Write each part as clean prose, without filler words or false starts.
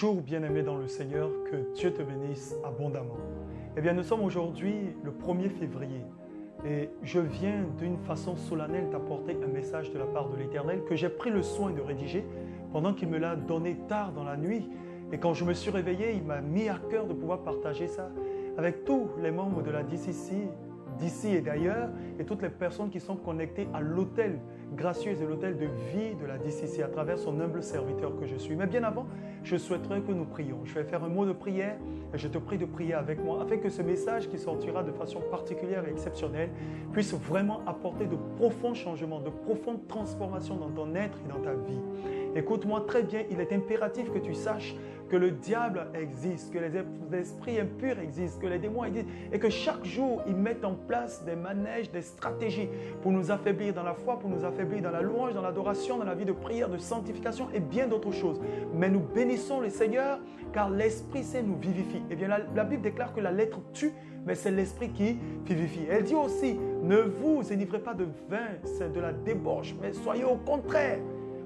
Bonjour bien-aimé dans le Seigneur, que Dieu te bénisse abondamment. Eh bien, nous sommes aujourd'hui le 1er février et je viens d'une façon solennelle t'apporter un message de la part de l'Éternel que j'ai pris le soin de rédiger pendant qu'il me l'a donné tard dans la nuit. Et quand je me suis réveillé, il m'a mis à cœur de pouvoir partager ça avec tous les membres de la DCC, d'ici et d'ailleurs, et toutes les personnes qui sont connectées à l'hôtel gracieux et l'hôtel de vie de la DCC à travers son humble serviteur que je suis. Mais bien avant, je souhaiterais que nous prions. Je vais faire un mot de prière et je te prie de prier avec moi afin que ce message qui sortira de façon particulière et exceptionnelle puisse vraiment apporter de profonds changements, de profondes transformations dans ton être et dans ta vie. Écoute-moi très bien, il est impératif que tu saches que le diable existe, que les esprits impurs existent, que les démons existent et que chaque jour, ils mettent en place des manèges, des stratégies pour nous affaiblir dans la foi, pour nous affaiblir dans la louange, dans l'adoration, dans la vie de prière, de sanctification et bien d'autres choses. Mais nous bénissons le Seigneur car l'Esprit Saint nous vivifie. Eh bien, la Bible déclare que la lettre tue, mais c'est l'Esprit qui vivifie. Elle dit aussi, ne vous enivrez pas de vin, c'est de la débauche, mais soyez au contraire.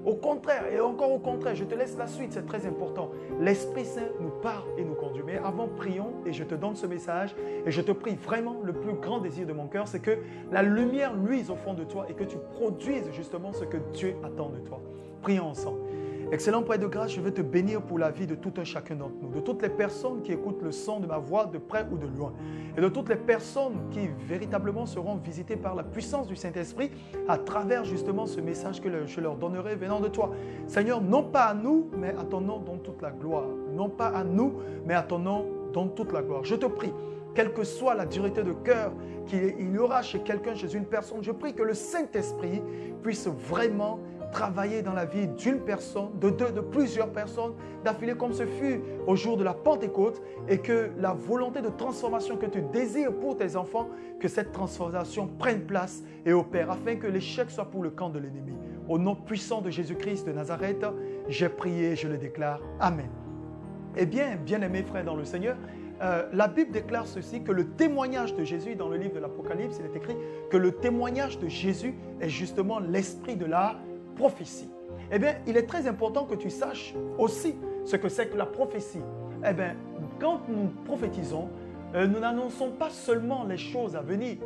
Au contraire, et encore au contraire, je te laisse la suite, c'est très important. L'Esprit Saint nous parle et nous conduit. Mais avant, prions et je te donne ce message. Et je te prie vraiment, le plus grand désir de mon cœur, c'est que la lumière luise au fond de toi et que tu produises justement ce que Dieu attend de toi. Prions ensemble. Excellent Père de grâce, je veux te bénir pour la vie de tout un chacun d'entre nous, de toutes les personnes qui écoutent le son de ma voix de près ou de loin, et de toutes les personnes qui véritablement seront visitées par la puissance du Saint-Esprit à travers justement ce message que je leur donnerai venant de toi. Seigneur, non pas à nous, mais à ton nom donne toute la gloire. Non pas à nous, mais à ton nom donne toute la gloire. Je te prie, quelle que soit la dureté de cœur qu'il y aura chez quelqu'un, chez une personne, je prie que le Saint-Esprit puisse vraiment travailler dans la vie d'une personne, de deux, de plusieurs personnes, d'affilée comme ce fut au jour de la Pentecôte et que la volonté de transformation que tu désires pour tes enfants, que cette transformation prenne place et opère afin que l'échec soit pour le camp de l'ennemi. Au nom puissant de Jésus-Christ de Nazareth, j'ai prié et je le déclare. Amen. Eh bien, bien-aimés frères dans le Seigneur, la Bible déclare ceci, que le témoignage de Jésus, dans le livre de l'Apocalypse, il est écrit que le témoignage de Jésus est justement l'esprit de la prophétie. Eh bien, il est très important que tu saches aussi ce que c'est que la prophétie. Eh bien, quand nous prophétisons, nous n'annonçons pas seulement les choses à venir,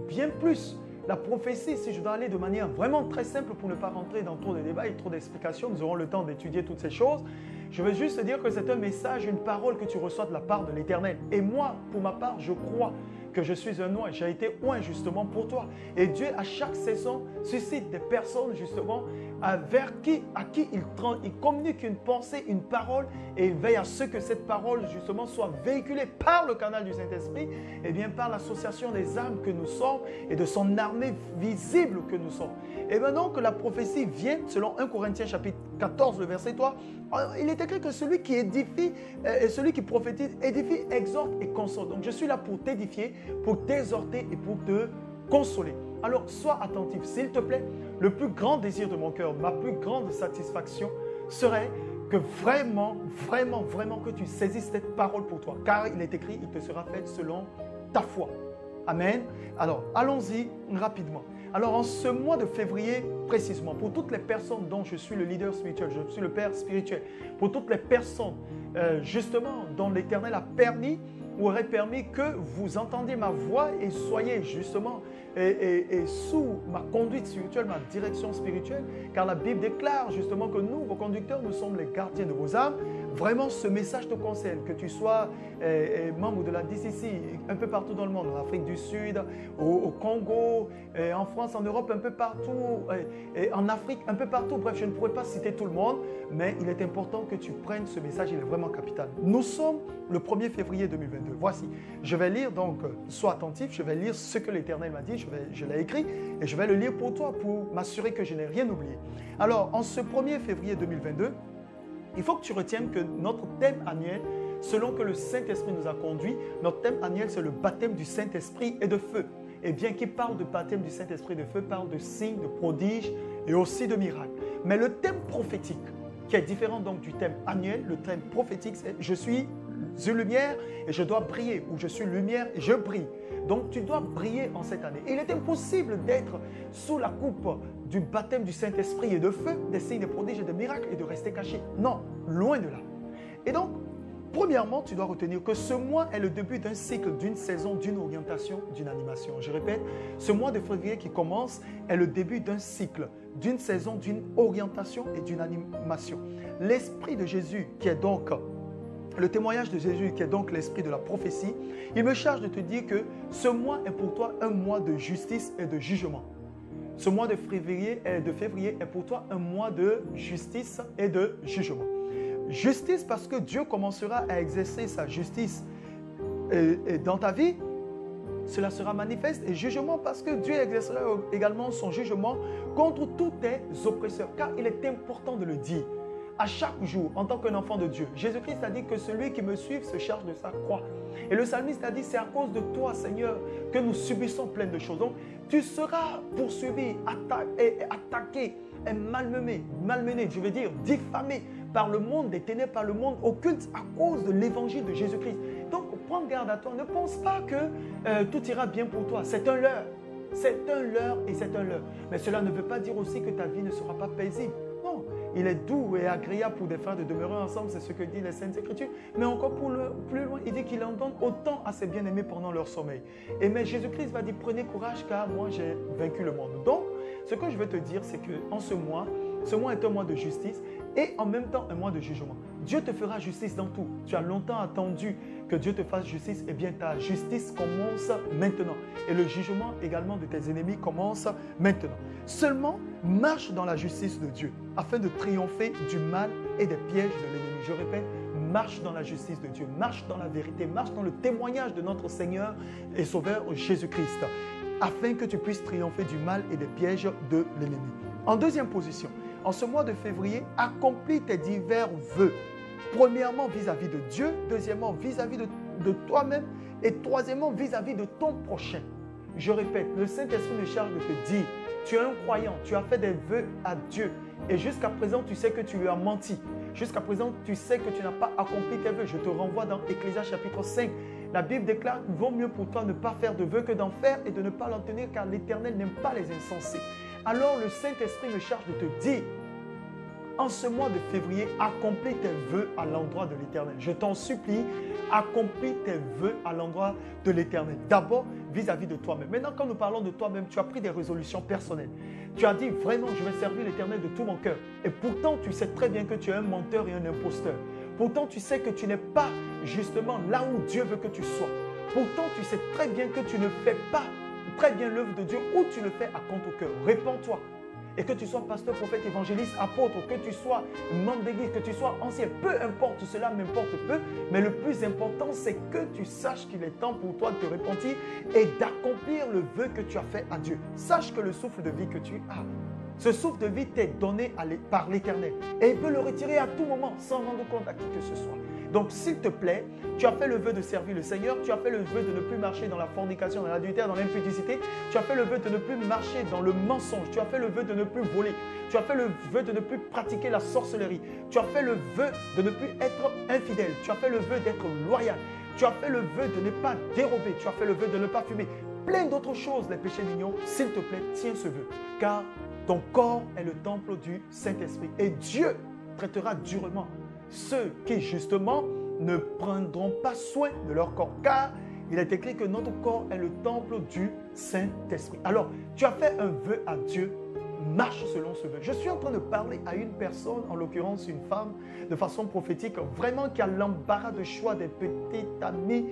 bien plus. La prophétie, si je dois aller de manière vraiment très simple pour ne pas rentrer dans trop de débats et trop d'explications, nous aurons le temps d'étudier toutes ces choses. Je veux juste te dire que c'est un message, une parole que tu reçois de la part de l'Éternel. Et moi, pour ma part, je crois que je suis un oint. J'ai été oint justement pour toi. Et Dieu, à chaque saison, suscite des personnes justement à qui il communique une pensée, une parole et il veille à ce que cette parole justement soit véhiculée par le canal du Saint-Esprit et bien par l'association des âmes que nous sommes et de son armée visible que nous sommes. Et maintenant que la prophétie vient, selon 1 Corinthiens chapitre 14, le verset 3, il est écrit que celui qui édifie et celui qui prophétise, édifie, exhorte et console. Donc je suis là pour t'édifier, pour t'exhorter et pour te consoler. Alors sois attentif, s'il te plaît. Le plus grand désir de mon cœur, ma plus grande satisfaction serait que vraiment que tu saisisses cette parole pour toi. Car il est écrit, il te sera fait selon ta foi. Amen. Alors, allons-y rapidement. Alors, en ce mois de février, précisément, pour toutes les personnes dont je suis le leader spirituel, je suis le père spirituel, pour toutes les personnes, justement, dont l'Éternel a permis ou aurait permis que vous entendiez ma voix et soyez justement et sous ma conduite spirituelle, ma direction spirituelle, car la Bible déclare justement que nous, vos conducteurs, nous sommes les gardiens de vos âmes. Vraiment, ce message te concerne, que tu sois membre de la DCC un peu partout dans le monde, en Afrique du Sud, au Congo, en France, en Europe, un peu partout, en Afrique, un peu partout. Bref, je ne pourrais pas citer tout le monde, mais il est important que tu prennes ce message, il est vraiment capital. Nous sommes le 1er février 2022. Voici, je vais lire, donc, sois attentif, je vais lire ce que l'Éternel m'a dit, je l'ai écrit et je vais le lire pour toi, pour m'assurer que je n'ai rien oublié. Alors, en ce 1er février 2022, il faut que tu retiennes que notre thème annuel, selon que le Saint-Esprit nous a conduits, notre thème annuel, c'est le baptême du Saint-Esprit et de feu. Et bien qu'il parle de baptême du Saint-Esprit et de feu, parle de signes, de prodiges et aussi de miracles. Mais le thème prophétique, qui est différent donc du thème annuel, le thème prophétique, c'est « Je suis lumière et je dois briller » ou « Je suis lumière et je brille ». Donc, tu dois briller en cette année. Il est impossible d'être sous la coupe du baptême du Saint-Esprit et de feu, des signes, des prodiges et des miracles et de rester caché. Non, loin de là. Et donc, premièrement, tu dois retenir que ce mois est le début d'un cycle, d'une saison, d'une orientation, d'une animation. Je répète, ce mois de février qui commence est le début d'un cycle, d'une saison, d'une orientation et d'une animation. L'esprit de Jésus, qui est donc le témoignage de Jésus, qui est donc l'esprit de la prophétie, il me charge de te dire que ce mois est pour toi un mois de justice et de jugement. Ce mois de février est pour toi un mois de justice et de jugement. Justice parce que Dieu commencera à exercer sa justice dans ta vie, cela sera manifeste. Et jugement parce que Dieu exercera également son jugement contre tous tes oppresseurs. Car il est important de le dire. À chaque jour, en tant qu'un enfant de Dieu, Jésus-Christ a dit que celui qui me suit se charge de sa croix. Et le psalmiste a dit, c'est à cause de toi, Seigneur, que nous subissons plein de choses. Donc, tu seras poursuivi, attaqué, et malmené, je veux dire diffamé par le monde des ténèbres, par le monde occulte à cause de l'évangile de Jésus-Christ. Donc, prends garde à toi. Ne pense pas que tout ira bien pour toi. C'est un leurre. C'est un leurre et c'est un leurre. Mais cela ne veut pas dire aussi que ta vie ne sera pas paisible. Non, il est doux et agréable pour des frères de demeurer ensemble, c'est ce que dit les Saintes Écritures. Mais encore plus loin, il dit qu'il en donne autant à ses bien-aimés pendant leur sommeil. Et mais Jésus-Christ va dire, prenez courage car moi j'ai vaincu le monde. Donc, ce que je veux te dire, c'est qu'en ce mois est un mois de justice et en même temps un mois de jugement. Dieu te fera justice dans tout. Tu as longtemps attendu que Dieu te fasse justice, eh bien ta justice commence maintenant. Et le jugement également de tes ennemis commence maintenant. Seulement, marche dans la justice de Dieu afin de triompher du mal et des pièges de l'ennemi. Je répète, marche dans la justice de Dieu, marche dans la vérité, marche dans le témoignage de notre Seigneur et Sauveur Jésus-Christ, afin que tu puisses triompher du mal et des pièges de l'ennemi. En deuxième position, en ce mois de février, accomplis tes divers vœux. Premièrement, vis-à-vis de Dieu. Deuxièmement, vis-à-vis de toi-même. Et troisièmement, vis-à-vis de ton prochain. Je répète, le Saint-Esprit me charge de te dire, tu es un croyant, tu as fait des vœux à Dieu. Et jusqu'à présent, tu sais que tu lui as menti. Jusqu'à présent, tu sais que tu n'as pas accompli tes vœux. Je te renvoie dans Ecclésiaste chapitre 5. La Bible déclare qu'il vaut mieux pour toi ne pas faire de vœux que d'en faire et de ne pas l'en tenir, car l'Éternel n'aime pas les insensés. Alors le Saint-Esprit me charge de te dire, en ce mois de février, accomplis tes vœux à l'endroit de l'Éternel. Je t'en supplie, accomplis tes vœux à l'endroit de l'Éternel. D'abord, vis-à-vis de toi-même. Maintenant, quand nous parlons de toi-même, tu as pris des résolutions personnelles. Tu as dit, vraiment, je vais servir l'Éternel de tout mon cœur. Et pourtant, tu sais très bien que tu es un menteur et un imposteur. Pourtant, tu sais que tu n'es pas justement là où Dieu veut que tu sois. Pourtant, tu sais très bien que tu ne fais pas très bien l'œuvre de Dieu ou tu le fais à contre-cœur. Répands-toi. Et que tu sois pasteur, prophète, évangéliste, apôtre, que tu sois membre d'église, que tu sois ancien, peu importe, cela m'importe peu, mais le plus important, c'est que tu saches qu'il est temps pour toi de te repentir et d'accomplir le vœu que tu as fait à Dieu. Sache que le souffle de vie que tu as, ce souffle de vie t'est donné par l'Éternel et il peut le retirer à tout moment sans rendre compte à qui que ce soit. Donc, s'il te plaît, tu as fait le vœu de servir le Seigneur, tu as fait le vœu de ne plus marcher dans la fornication, dans l'adultère, dans l'impudicité, tu as fait le vœu de ne plus marcher dans le mensonge, tu as fait le vœu de ne plus voler, tu as fait le vœu de ne plus pratiquer la sorcellerie, tu as fait le vœu de ne plus être infidèle, tu as fait le vœu d'être loyal, tu as fait le vœu de ne pas dérober, tu as fait le vœu de ne pas fumer, plein d'autres choses, les péchés mignons. S'il te plaît, tiens ce vœu, car ton corps est le temple du Saint-Esprit et Dieu traitera durement ceux qui justement ne prendront pas soin de leur corps, car il est écrit que notre corps est le temple du Saint-Esprit. Alors, tu as fait un vœu à Dieu, marche selon ce vœu. Je suis en train de parler à une personne, en l'occurrence une femme, de façon prophétique, vraiment qui a l'embarras de choix des petites amies.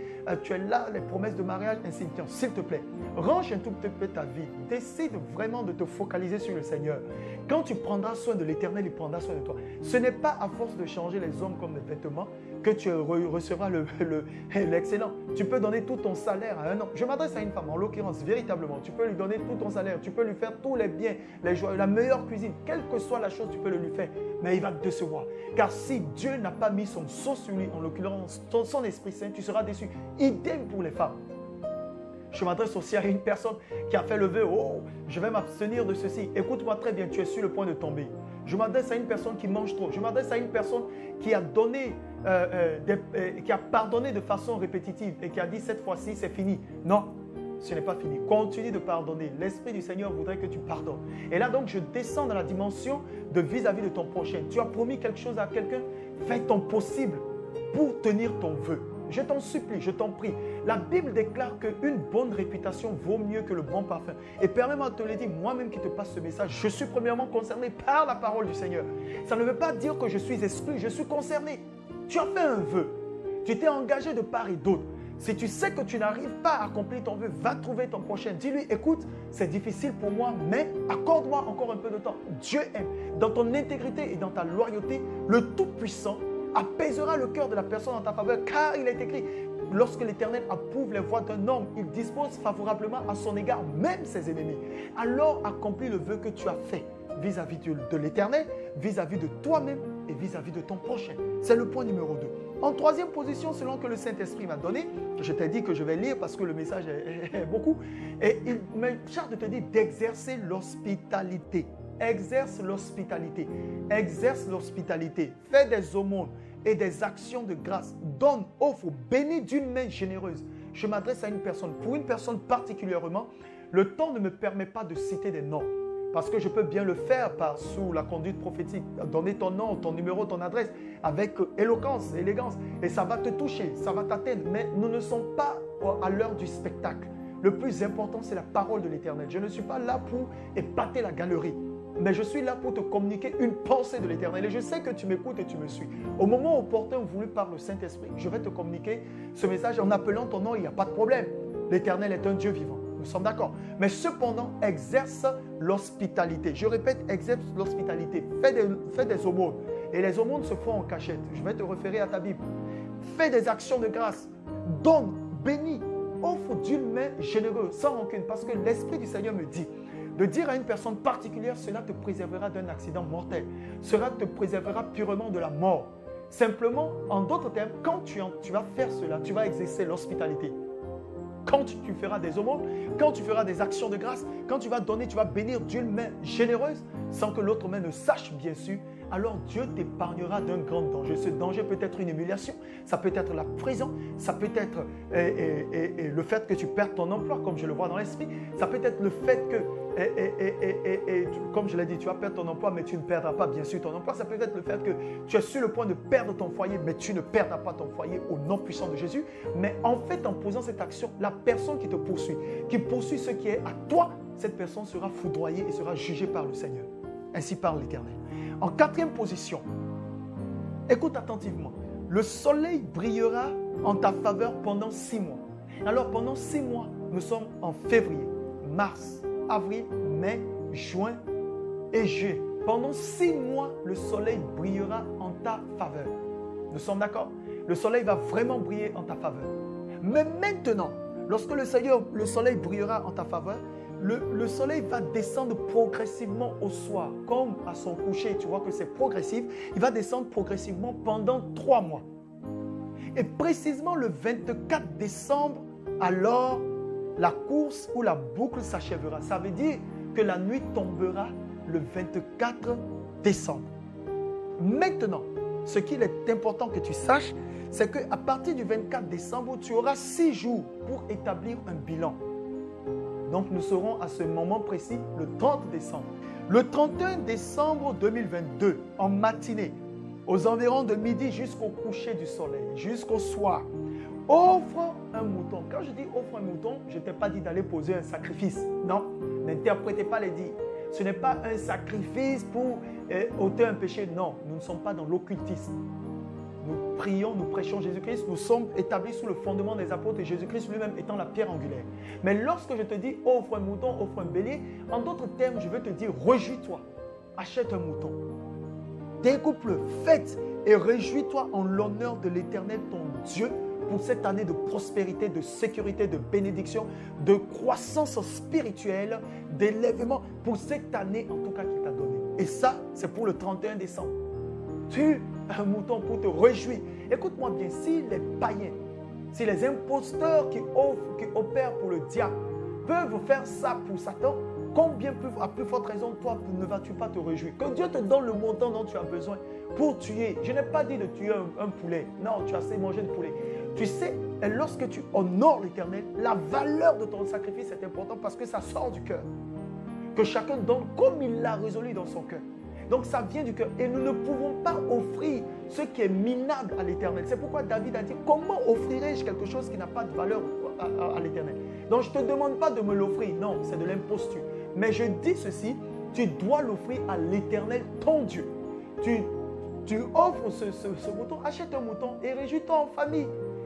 Tu es là, les promesses de mariage, ainsi de suite. S'il te plaît, range un tout petit peu ta vie. Décide vraiment de te focaliser sur le Seigneur. Quand tu prendras soin de l'Éternel, il prendra soin de toi. Ce n'est pas à force de changer les hommes comme des vêtements que tu recevras l'excellent. Tu peux donner tout ton salaire à un homme. Je m'adresse à une femme, en l'occurrence, véritablement. Tu peux lui donner tout ton salaire. Tu peux lui faire tous les biens, les joies, la meilleure cuisine. Quelle que soit la chose, tu peux le lui faire. Mais il va te décevoir. Car si Dieu n'a pas mis son sceau sur lui, en l'occurrence son Esprit Saint, tu seras déçu. Idem pour les femmes. Je m'adresse aussi à une personne qui a fait le vœu, oh, je vais m'abstenir de ceci. Écoute-moi très bien, tu es sur le point de tomber. Je m'adresse à une personne qui mange trop. Je m'adresse à une personne qui a donné, qui a pardonné de façon répétitive et qui a dit cette fois-ci c'est fini. Non, ce n'est pas fini. Continue de pardonner. L'Esprit du Seigneur voudrait que tu pardonnes. Et là donc, je descends dans la dimension de vis-à-vis de ton prochain. Tu as promis quelque chose à quelqu'un, fais ton possible pour tenir ton vœu. Je t'en supplie, je t'en prie. La Bible déclare qu'une bonne réputation vaut mieux que le bon parfum. Et permets-moi de te le dire, moi-même qui te passe ce message, je suis premièrement concerné par la parole du Seigneur. Ça ne veut pas dire que je suis exclu, je suis concerné. Tu as fait un vœu. Tu t'es engagé de part et d'autre. Si tu sais que tu n'arrives pas à accomplir ton vœu, va trouver ton prochain. Dis-lui, écoute, c'est difficile pour moi, mais accorde-moi encore un peu de temps. Dieu aime. Dans ton intégrité et dans ta loyauté, le Tout-Puissant apaisera le cœur de la personne en ta faveur, car il est écrit, lorsque l'Éternel approuve les voies d'un homme, il dispose favorablement à son égard, même ses ennemis. Alors accomplis le vœu que tu as fait vis-à-vis de l'Éternel, vis-à-vis de toi-même et vis-à-vis de ton prochain. C'est le point numéro 2. En troisième position, selon que le Saint-Esprit m'a donné, je t'ai dit que je vais lire parce que le message est beaucoup, et il me charge de te dire d'exercer l'hospitalité. Exerce l'hospitalité. Exerce l'hospitalité. Fais des aumônes et des actions de grâce. Donne, offre, bénis d'une main généreuse. Je m'adresse à une personne. Pour une personne particulièrement, le temps ne me permet pas de citer des noms. Parce que je peux bien le faire sous la conduite prophétique. Donner ton nom, ton numéro, ton adresse avec éloquence, élégance. Et ça va te toucher, ça va t'atteindre. Mais nous ne sommes pas à l'heure du spectacle. Le plus important, c'est la parole de l'Éternel. Je ne suis pas là pour épater la galerie. Mais je suis là pour te communiquer une pensée de l'Éternel. Et je sais que tu m'écoutes et tu me suis. Au moment opportun voulu par le Saint-Esprit, je vais te communiquer ce message en appelant ton nom. Il n'y a pas de problème. L'Éternel est un Dieu vivant. Nous sommes d'accord. Mais cependant, exerce l'hospitalité. Je répète, exerce l'hospitalité. Fais des aumônes. Et les aumônes se font en cachette. Je vais te référer à ta Bible. Fais des actions de grâce. Donne, bénis, offre d'une main généreuse, sans rancune. Parce que l'Esprit du Seigneur me dit de dire à une personne particulière, cela te préservera d'un accident mortel. Cela te préservera purement de la mort. Simplement, en d'autres termes, quand tu vas faire cela, tu vas exercer l'hospitalité. Quand tu feras des aumônes, quand tu feras des actions de grâce, quand tu vas donner, tu vas bénir d'une main généreuse, sans que l'autre main ne sache bien sûr, alors Dieu t'épargnera d'un grand danger. Ce danger peut être une humiliation, ça peut être la prison, ça peut être le fait que tu perds ton emploi, comme je le vois dans l'esprit, ça peut être le fait que, comme je l'ai dit, tu vas perdre ton emploi, mais tu ne perdras pas bien sûr ton emploi. Ça peut être le fait que tu es sur le point de perdre ton foyer, mais tu ne perdras pas ton foyer au nom puissant de Jésus. Mais en fait, en posant cette action, la personne qui te poursuit, qui poursuit ce qui est à toi, cette personne sera foudroyée et sera jugée par le Seigneur. Ainsi parle l'Éternel. En quatrième position, écoute attentivement, le soleil brillera en ta faveur pendant 6 mois. Alors pendant 6 mois, nous sommes en février, mars, avril, mai, juin et juillet. Pendant 6 mois, le soleil brillera en ta faveur. Nous sommes d'accord? Le soleil va vraiment briller en ta faveur. Mais maintenant, lorsque le soleil brillera en ta faveur, le soleil va descendre progressivement au soir, comme à son coucher. Tu vois que c'est progressif. Il va descendre progressivement pendant 3 mois. Et précisément le 24 décembre, alors la course ou la boucle s'achèvera. Ça veut dire que la nuit tombera le 24 décembre. Maintenant, ce qu'il est important que tu saches, c'est qu'à partir du 24 décembre, tu auras 6 jours pour établir un bilan. Donc, nous serons à ce moment précis le 30 décembre. Le 31 décembre 2022, en matinée, aux environs de midi jusqu'au coucher du soleil, jusqu'au soir, offre un mouton. Quand je dis offre un mouton, je ne t'ai pas dit d'aller poser un sacrifice. Non, n'interprétez pas les dires. Ce n'est pas un sacrifice pour ôter un péché. Non, nous ne sommes pas dans l'occultisme. Nous prions, nous prêchons Jésus-Christ, nous sommes établis sous le fondement des apôtres et Jésus-Christ lui-même étant la pierre angulaire. Mais lorsque je te dis offre un mouton, offre un bélier, en d'autres termes, je veux te dire réjouis-toi, achète un mouton, découpe-le, fête et réjouis-toi en l'honneur de l'Éternel ton Dieu pour cette année de prospérité, de sécurité, de bénédiction, de croissance spirituelle, d'élèvement, pour cette année en tout cas qu'il t'a donnée. Et ça, c'est pour le 31 décembre. Tu un mouton pour te réjouir. Écoute-moi bien, si les païens, si les imposteurs qui opèrent pour le diable peuvent faire ça pour Satan, combien à plus forte raison, toi, ne vas-tu pas te réjouir? Que Dieu te donne le montant dont tu as besoin pour tuer. Je n'ai pas dit de tuer un poulet. Non, tu as assez mangé de poulet. Tu sais, et lorsque tu honores l'Éternel, la valeur de ton sacrifice est importante parce que ça sort du cœur. Que chacun donne comme il l'a résolu dans son cœur. Donc ça vient du cœur. Et nous ne pouvons pas offrir ce qui est minable à l'Éternel. C'est pourquoi David a dit, comment offrirai-je quelque chose qui n'a pas de valeur à l'Éternel? Donc je ne te demande pas de me l'offrir. Non, c'est de l'imposture. Mais je dis ceci, tu dois l'offrir à l'Éternel, ton Dieu. Tu offres ce mouton, achète un mouton et réjouis-toi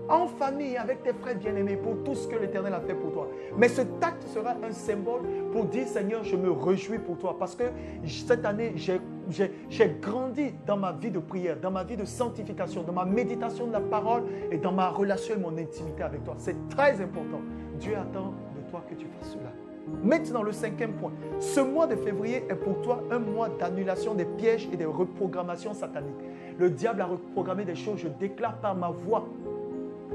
en famille avec tes frères bien-aimés pour tout ce que l'Éternel a fait pour toi. Mais ce acte sera un symbole pour dire, Seigneur, je me réjouis pour toi parce que cette année, j'ai grandi dans ma vie de prière, dans ma vie de sanctification, dans ma méditation de la parole et dans ma relation et mon intimité avec toi. C'est très important. Dieu attend de toi que tu fasses cela. Maintenant, le 5e point. Ce mois de février est pour toi un mois d'annulation des pièges et des reprogrammations sataniques. Le diable a reprogrammé des choses. Je déclare par ma voix,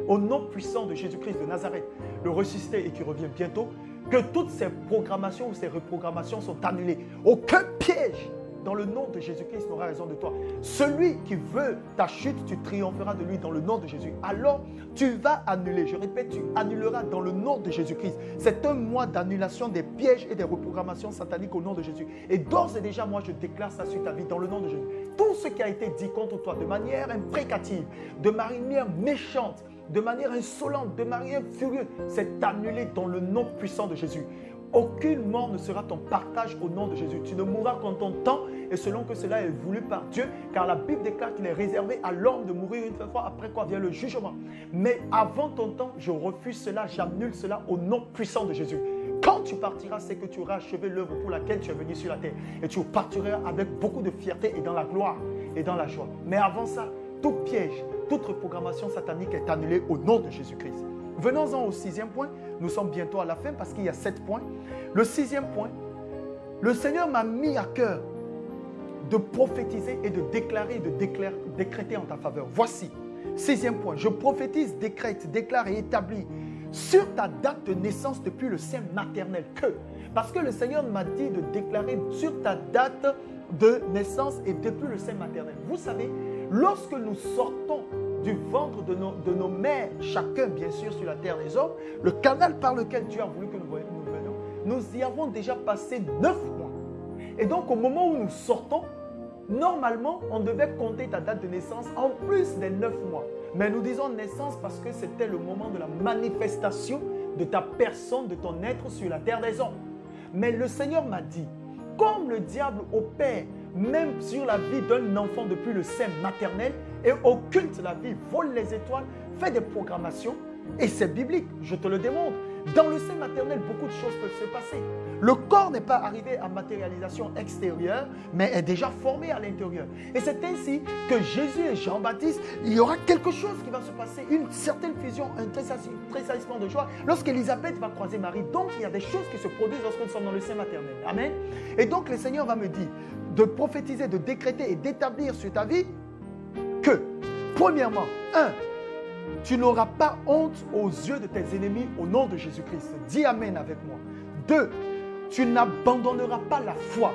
au nom puissant de Jésus-Christ de Nazareth, le ressuscité et qui revient bientôt, que toutes ces programmations ou ces reprogrammations sont annulées. Aucun piège dans le nom de Jésus-Christ n'aura raison de toi. Celui qui veut ta chute, tu triompheras de lui dans le nom de Jésus. Alors, tu vas annuler. Je répète, tu annuleras dans le nom de Jésus-Christ. C'est un mois d'annulation des pièges et des reprogrammations sataniques au nom de Jésus. Et d'ores et déjà, moi, je déclare ça sur ta vie dans le nom de Jésus. Tout ce qui a été dit contre toi de manière imprécative, de manière méchante, de manière insolente, de manière furieuse, c'est annulé dans le nom puissant de Jésus. Aucune mort ne sera ton partage au nom de Jésus. Tu ne mourras qu'en ton temps et selon que cela est voulu par Dieu, car la Bible déclare qu'il est réservé à l'homme de mourir une seule fois, après quoi vient le jugement. Mais avant ton temps, je refuse cela, j'annule cela au nom puissant de Jésus. Quand tu partiras, c'est que tu auras achevé l'œuvre pour laquelle tu es venu sur la terre. Et tu partiras avec beaucoup de fierté et dans la gloire et dans la joie. Mais avant ça, tout piège, toute reprogrammation satanique est annulée au nom de Jésus-Christ. Venons-en au 6e point. Nous sommes bientôt à la fin parce qu'il y a 7 points. Le 6e point, le Seigneur m'a mis à cœur de prophétiser et de déclarer, décréter en ta faveur. Voici, 6e point, je prophétise, décrète, déclare et établis sur ta date de naissance depuis le sein maternel. Parce que le Seigneur m'a dit de déclarer sur ta date de naissance et depuis le sein maternel. Vous savez, lorsque nous sortons du ventre de nos mères, chacun bien sûr sur la terre des hommes, le canal par lequel Dieu a voulu que nous venions, nous y avons déjà passé 9 mois. Et donc au moment où nous sortons, normalement on devait compter ta date de naissance en plus des 9 mois. Mais nous disons naissance parce que c'était le moment de la manifestation de ta personne, de ton être sur la terre des hommes. Mais le Seigneur m'a dit, comme le diable opère même sur la vie d'un enfant depuis le sein maternel et occulte la vie, vole les étoiles, fait des programmations, et c'est biblique, je te le démontre. Dans le sein maternel, beaucoup de choses peuvent se passer. Le corps n'est pas arrivé à matérialisation extérieure, mais est déjà formé à l'intérieur. Et c'est ainsi que Jésus et Jean-Baptiste, il y aura quelque chose qui va se passer, une certaine fusion, un tressaillissement de joie, lorsqu'Élisabeth va croiser Marie. Donc, il y a des choses qui se produisent lorsque nous sommes dans le sein maternel. Amen. Et donc, le Seigneur va me dire de prophétiser, de décréter et d'établir sur ta vie que, premièrement, 1, tu n'auras pas honte aux yeux de tes ennemis au nom de Jésus-Christ. Dis Amen avec moi. 2, tu n'abandonneras pas la foi.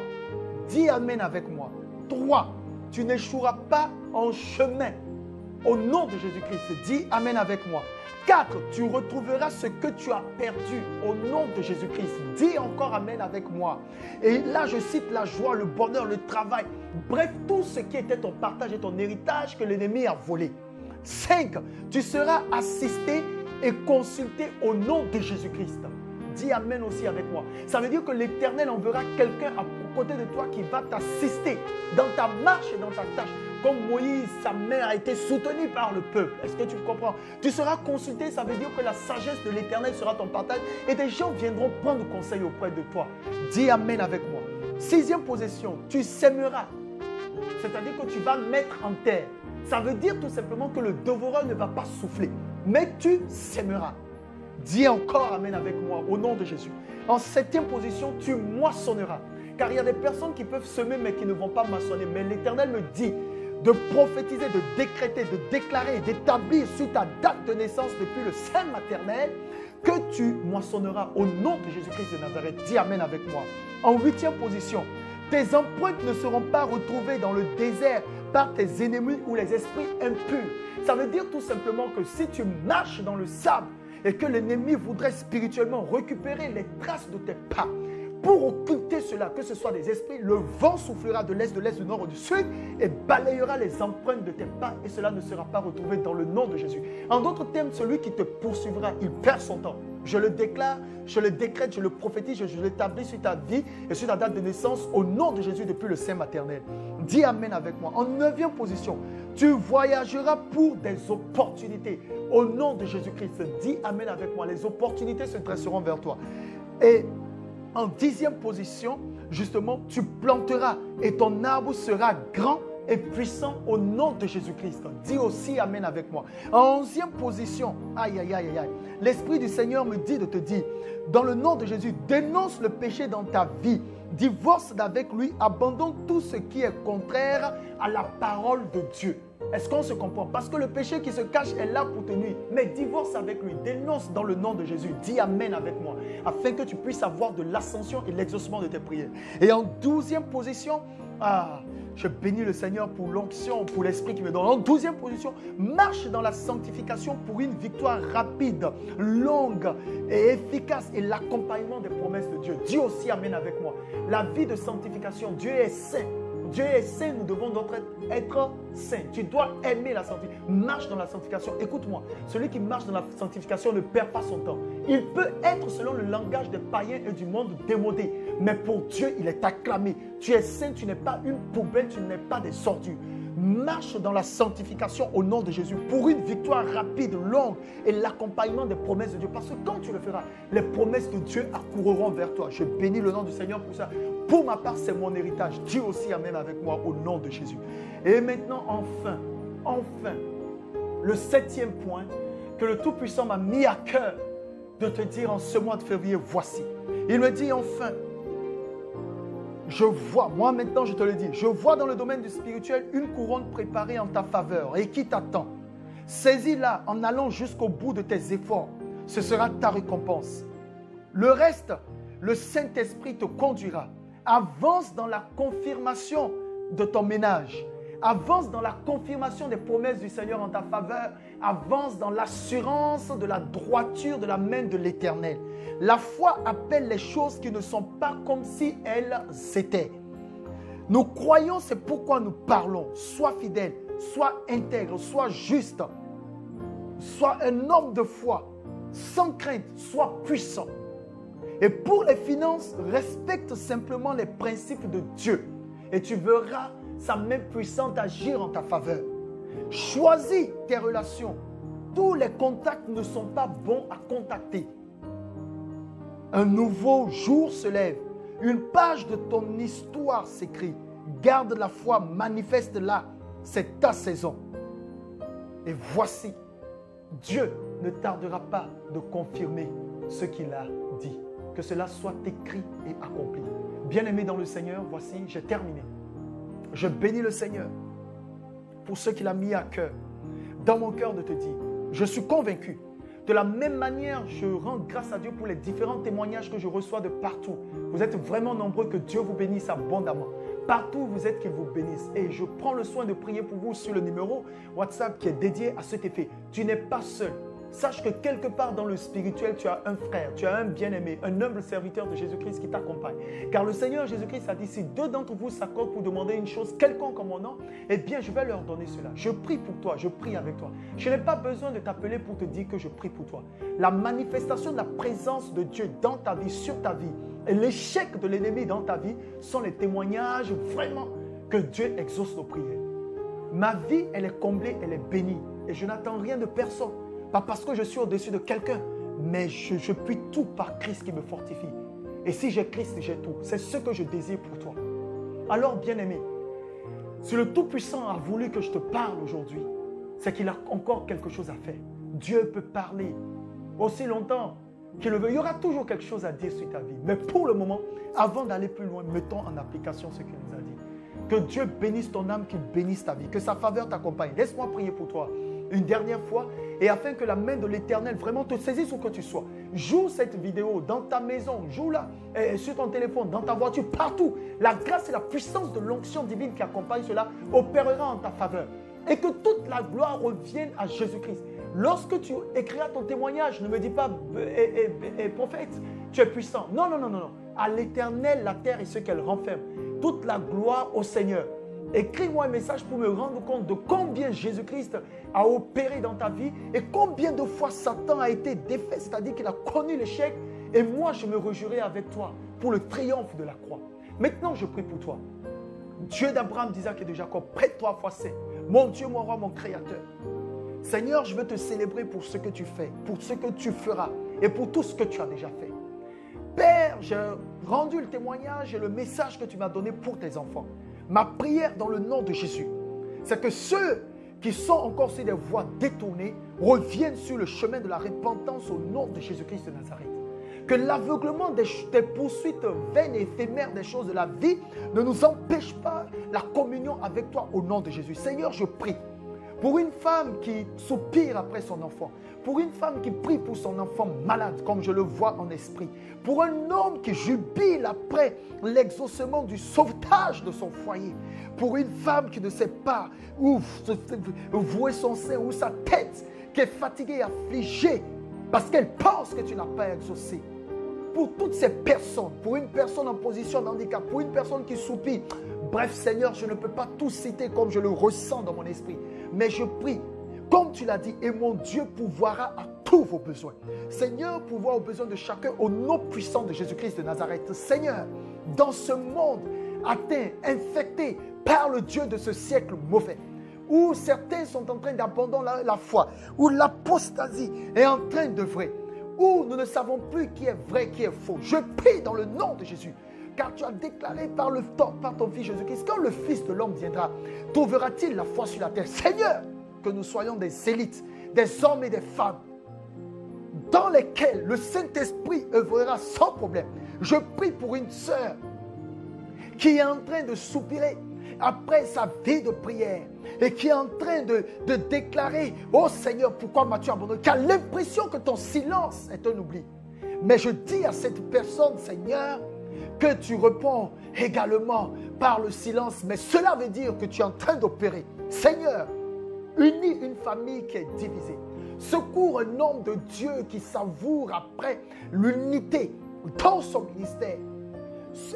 Dis Amen avec moi. 3, tu n'échoueras pas en chemin au nom de Jésus-Christ. Dis Amen avec moi. 4, tu retrouveras ce que tu as perdu au nom de Jésus-Christ. Dis encore Amen avec moi. Et là, je cite la joie, le bonheur, le travail. Bref, tout ce qui était ton partage et ton héritage que l'ennemi a volé. 5, tu seras assisté et consulté au nom de Jésus-Christ. Dis Amen aussi avec moi. Ça veut dire que l'Éternel enverra quelqu'un à côté de toi qui va t'assister dans ta marche et dans ta tâche. Comme Moïse, sa mère a été soutenue par le peuple. Est-ce que tu comprends? Tu seras consulté, ça veut dire que la sagesse de l'Éternel sera ton partage et des gens viendront prendre conseil auprès de toi. Dis Amen avec moi. 6e position, tu sèmeras. C'est-à-dire que tu vas mettre en terre. Ça veut dire tout simplement que le dévoreur ne va pas souffler, mais tu sèmeras. Dis encore Amen avec moi au nom de Jésus. En 7e position, tu moissonneras. Car il y a des personnes qui peuvent semer mais qui ne vont pas moissonner. Mais l'Éternel me dit de prophétiser, de décréter, de déclarer, d'établir sur ta date de naissance depuis le sein maternel que tu moissonneras au nom de Jésus-Christ de Nazareth. Dis Amen avec moi. En 8e position, tes empreintes ne seront pas retrouvées dans le désert par tes ennemis ou les esprits impurs. Ça veut dire tout simplement que si tu marches dans le sable et que l'ennemi voudrait spirituellement récupérer les traces de tes pas, pour occulter cela, que ce soit des esprits, le vent soufflera de l'est, du nord ou du sud et balayera les empreintes de tes pas et cela ne sera pas retrouvé dans le nom de Jésus. En d'autres termes, celui qui te poursuivra, il perd son temps. Je le déclare, je le décrète, je le prophétise, je l'établis sur ta vie et sur ta date de naissance au nom de Jésus depuis le sein maternel. Dis Amen avec moi. En 9e position, tu voyageras pour des opportunités. Au nom de Jésus-Christ, dis Amen avec moi. Les opportunités se dresseront vers toi. Et en 10e position, justement, tu planteras et ton arbre sera grand et puissant au nom de Jésus-Christ. Dis aussi Amen avec moi. En 11e position, aïe, aïe, aïe, aïe, l'Esprit du Seigneur me dit de te dire, dans le nom de Jésus, dénonce le péché dans ta vie, divorce d'avec lui, abandonne tout ce qui est contraire à la parole de Dieu. Est-ce qu'on se comprend? Parce que le péché qui se cache est là pour te nuire. Mais divorce avec lui, dénonce dans le nom de Jésus. Dis Amen avec moi, afin que tu puisses avoir de l'ascension et l'exaucement de tes prières. Et en 12e position, je bénis le Seigneur pour l'onction, pour l'Esprit qui me donne. En 12e position, marche dans la sanctification pour une victoire rapide, longue et efficace et l'accompagnement des promesses de Dieu. Dis aussi Amen avec moi. La vie de sanctification, Dieu est saint. Dieu est saint, nous devons être saints. Tu dois aimer la sanctification. Marche dans la sanctification. Écoute-moi, celui qui marche dans la sanctification ne perd pas son temps. Il peut être, selon le langage des païens et du monde, démodé. Mais pour Dieu, il est acclamé. Tu es saint, tu n'es pas une poubelle, tu n'es pas des ordures. Marche dans la sanctification au nom de Jésus pour une victoire rapide, longue et l'accompagnement des promesses de Dieu. Parce que quand tu le feras, les promesses de Dieu accourront vers toi. Je bénis le nom du Seigneur pour ça. Pour ma part, c'est mon héritage. Dis aussi Amen avec moi au nom de Jésus. Et maintenant, enfin, le 7e point que le Tout-Puissant m'a mis à cœur de te dire en ce mois de février, voici. Il me dit enfin, je vois, moi maintenant je te le dis, je vois dans le domaine du spirituel une couronne préparée en ta faveur et qui t'attend. Saisis-la en allant jusqu'au bout de tes efforts. Ce sera ta récompense. Le reste, le Saint-Esprit te conduira. Avance dans la confirmation de ton ménage. Avance dans la confirmation des promesses du Seigneur en ta faveur. Avance dans l'assurance de la droiture de la main de l'Éternel. La foi appelle les choses qui ne sont pas comme si elles étaient. Nous croyons, c'est pourquoi nous parlons. Sois fidèle, sois intègre, sois juste. Sois un homme de foi, sans crainte, sois puissant. Et pour les finances, respecte simplement les principes de Dieu. Et tu verras sa main puissante agir en ta faveur. Choisis tes relations. Tous les contacts ne sont pas bons à contacter. Un nouveau jour se lève. Une page de ton histoire s'écrit. Garde la foi, manifeste-la. C'est ta saison. Et voici, Dieu ne tardera pas de confirmer ce qu'il a dit. Que cela soit écrit et accompli. Bien-aimé dans le Seigneur, voici, j'ai terminé. Je bénis le Seigneur pour ce qu'il a mis à cœur, dans mon cœur de te dire, je suis convaincu. De la même manière, je rends grâce à Dieu pour les différents témoignages que je reçois de partout. Vous êtes vraiment nombreux, que Dieu vous bénisse abondamment. Partout où vous êtes, qu'il vous bénisse. Et je prends le soin de prier pour vous sur le numéro WhatsApp qui est dédié à cet effet. Tu n'es pas seul. Sache que quelque part dans le spirituel, tu as un frère, tu as un bien-aimé, un humble serviteur de Jésus-Christ qui t'accompagne. Car le Seigneur Jésus-Christ a dit, si deux d'entre vous s'accordent pour demander une chose quelconque en mon nom, eh bien, je vais leur donner cela. Je prie pour toi, je prie avec toi. Je n'ai pas besoin de t'appeler pour te dire que je prie pour toi. La manifestation de la présence de Dieu dans ta vie, sur ta vie, et l'échec de l'ennemi dans ta vie sont les témoignages vraiment que Dieu exauce nos prières. Ma vie, elle est comblée, elle est bénie. Et je n'attends rien de personne. Pas parce que je suis au-dessus de quelqu'un, mais je puis tout par Christ qui me fortifie. Et si j'ai Christ, j'ai tout. C'est ce que je désire pour toi. Alors, bien-aimé, si le Tout-Puissant a voulu que je te parle aujourd'hui, c'est qu'il a encore quelque chose à faire. Dieu peut parler aussi longtemps qu'il le veut. Il y aura toujours quelque chose à dire sur ta vie. Mais pour le moment, avant d'aller plus loin, mettons en application ce qu'il nous a dit. Que Dieu bénisse ton âme, qu'il bénisse ta vie, que sa faveur t'accompagne. Laisse-moi prier pour toi une dernière fois et afin que la main de l'Éternel vraiment te saisisse où que tu sois. Joue cette vidéo dans ta maison, joue-la sur ton téléphone, dans ta voiture, partout. La grâce et la puissance de l'onction divine qui accompagne cela opérera en ta faveur. Et que toute la gloire revienne à Jésus-Christ. Lorsque tu écriras ton témoignage, ne me dis pas prophète, tu es puissant. Non, non, non, non, non. à l'Éternel la terre et ce qu'elle renferme. Toute la gloire au Seigneur. Écris-moi un message pour me rendre compte de combien Jésus-Christ a opéré dans ta vie et combien de fois Satan a été défait, c'est-à-dire qu'il a connu l'échec. Et moi, je me réjouirai avec toi pour le triomphe de la croix. Maintenant, je prie pour toi. Dieu d'Abraham, d'Isaac et de Jacob, prête-toi à foi saint. Mon Dieu, mon roi, mon créateur. Seigneur, je veux te célébrer pour ce que tu fais, pour ce que tu feras et pour tout ce que tu as déjà fait. Père, j'ai rendu le témoignage et le message que tu m'as donné pour tes enfants. Ma prière dans le nom de Jésus, c'est que ceux qui sont encore sur des voies détournées reviennent sur le chemin de la repentance au nom de Jésus-Christ de Nazareth. Que l'aveuglement des poursuites vaines et éphémères des choses de la vie ne nous empêche pas la communion avec toi au nom de Jésus. Seigneur, je prie pour une femme qui soupire après son enfant, pour une femme qui prie pour son enfant malade, comme je le vois en esprit, pour un homme qui jubile après l'exaucement du sauvetage de son foyer, pour une femme qui ne sait pas où vouer son sein, ou sa tête, qui est fatiguée et affligée parce qu'elle pense que tu n'as pas exaucé. Pour toutes ces personnes, pour une personne en position de handicap, pour une personne qui soupire. Bref, Seigneur, je ne peux pas tout citer comme je le ressens dans mon esprit. Mais je prie, comme tu l'as dit, et mon Dieu pourvoira à tous vos besoins. Seigneur, pourvoir aux besoins de chacun au nom puissant de Jésus-Christ de Nazareth. Seigneur, dans ce monde atteint, infecté par le Dieu de ce siècle mauvais, où certains sont en train d'abandonner la foi, où l'apostasie est en train d'œuvrer, où nous ne savons plus qui est vrai, qui est faux. Je prie dans le nom de Jésus, car tu as déclaré par ton Fils Jésus-Christ, quand le Fils de l'homme viendra, trouvera-t-il la foi sur la terre? Seigneur, que nous soyons des élites, des hommes et des femmes, dans lesquels le Saint-Esprit œuvrera sans problème. Je prie pour une sœur qui est en train de soupirer après sa vie de prière et qui est en train de déclarer « Oh Seigneur, pourquoi m'as-tu abandonné ?» qui a l'impression que ton silence est un oubli. Mais je dis à cette personne, Seigneur, que tu réponds également par le silence. Mais cela veut dire que tu es en train d'opérer. Seigneur, unis une famille qui est divisée. Secours un homme de Dieu qui savoure après l'unité dans son ministère.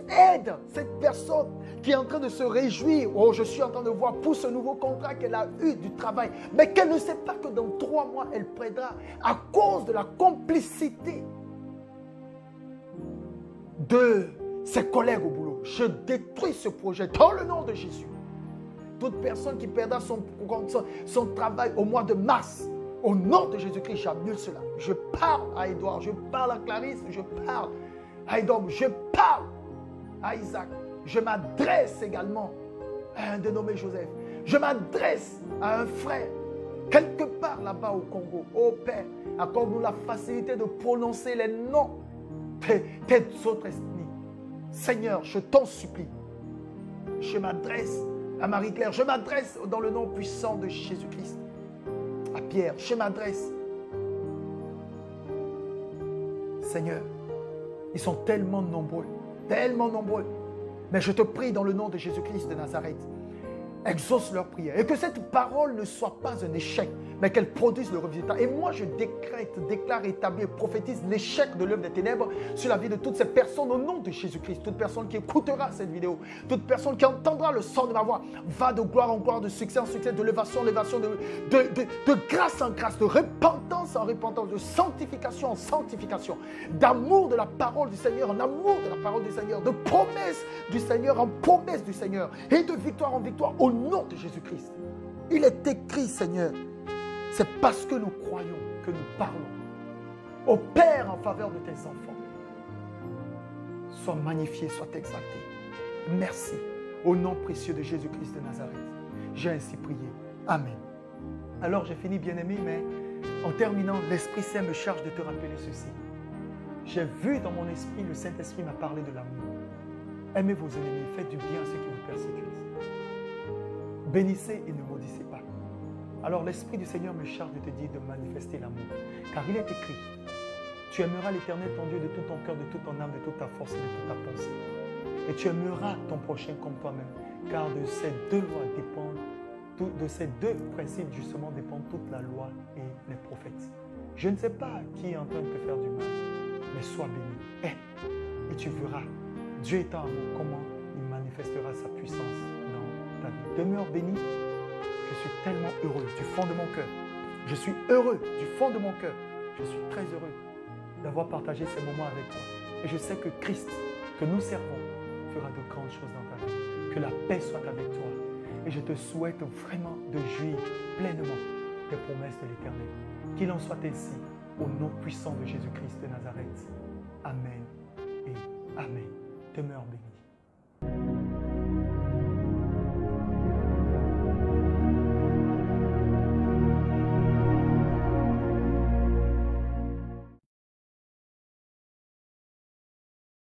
Aide cette personne qui est en train de se réjouir. Oh, je suis en train de voir pour ce nouveau contrat qu'elle a eu du travail. Mais qu'elle ne sait pas que dans 3 mois, elle perdra à cause de la complicité de ses collègues au boulot. Je détruis ce projet dans le nom de Jésus. Toute personne qui perdra son travail au mois de mars, au nom de Jésus-Christ, j'annule cela. Je parle à Edouard, je parle à Clarisse, je parle à Edom, je parle à Isaac. Je m'adresse également à un dénommé Joseph. Je m'adresse à un frère, quelque part là-bas au Congo. Oh Père, accorde-nous la facilité de prononcer les noms des autres ethnies. Seigneur, je t'en supplie. Je m'adresse à Marie-Claire. Je m'adresse dans le nom puissant de Jésus-Christ. À Pierre, je m'adresse. Seigneur, ils sont tellement nombreux. Tellement nombreux. Mais je te prie dans le nom de Jésus-Christ de Nazareth, exauce leur prière. Et que cette parole ne soit pas un échec, mais qu'elle produise le résultat. Et moi, je déclare, établis et prophétise l'échec de l'œuvre des ténèbres sur la vie de toutes ces personnes au nom de Jésus-Christ. Toute personne qui écoutera cette vidéo, toute personne qui entendra le son de ma voix, va de gloire en gloire, de succès en succès, de lévation en lévation, de grâce en grâce, de repentance en repentance, de sanctification en sanctification, d'amour de la parole du Seigneur en amour de la parole du Seigneur, de promesse du Seigneur en promesse du Seigneur et de victoire en victoire au nom de Jésus-Christ. Il est écrit, Seigneur, c'est parce que nous croyons que nous parlons. Ô Père, en faveur de tes enfants, sois magnifié, sois exalté. Merci. Au nom précieux de Jésus-Christ de Nazareth, j'ai ainsi prié. Amen. Alors j'ai fini, bien-aimé, mais en terminant, l'Esprit Saint me charge de te rappeler ceci. J'ai vu dans mon esprit, le Saint-Esprit m'a parlé de l'amour. Aimez vos ennemis, faites du bien à ceux qui vous persécutent. Bénissez et ne maudissez pas. Alors l'Esprit du Seigneur me charge de te dire de manifester l'amour. Car il est écrit, tu aimeras l'Éternel ton Dieu de tout ton cœur, de toute ton âme, de toute ta force et de toute ta pensée. Et tu aimeras ton prochain comme toi-même. Car de ces deux lois dépendent, de ces deux principes justement dépendent toute la loi et les prophètes. Je ne sais pas qui est en train de te faire du mal, mais sois béni. Et tu verras, Dieu étant amour, comment il manifestera sa puissance dans ta vie. Demeure béni. Je suis tellement heureux du fond de mon cœur. Je suis heureux du fond de mon cœur. Je suis très heureux d'avoir partagé ces moments avec toi. Et je sais que Christ, que nous servons, fera de grandes choses dans ta vie. Que la paix soit avec toi. Et je te souhaite vraiment de jouir pleinement des promesses de l'Éternel. Qu'il en soit ainsi, au nom puissant de Jésus-Christ de Nazareth. Amen et Amen. Demeure béni.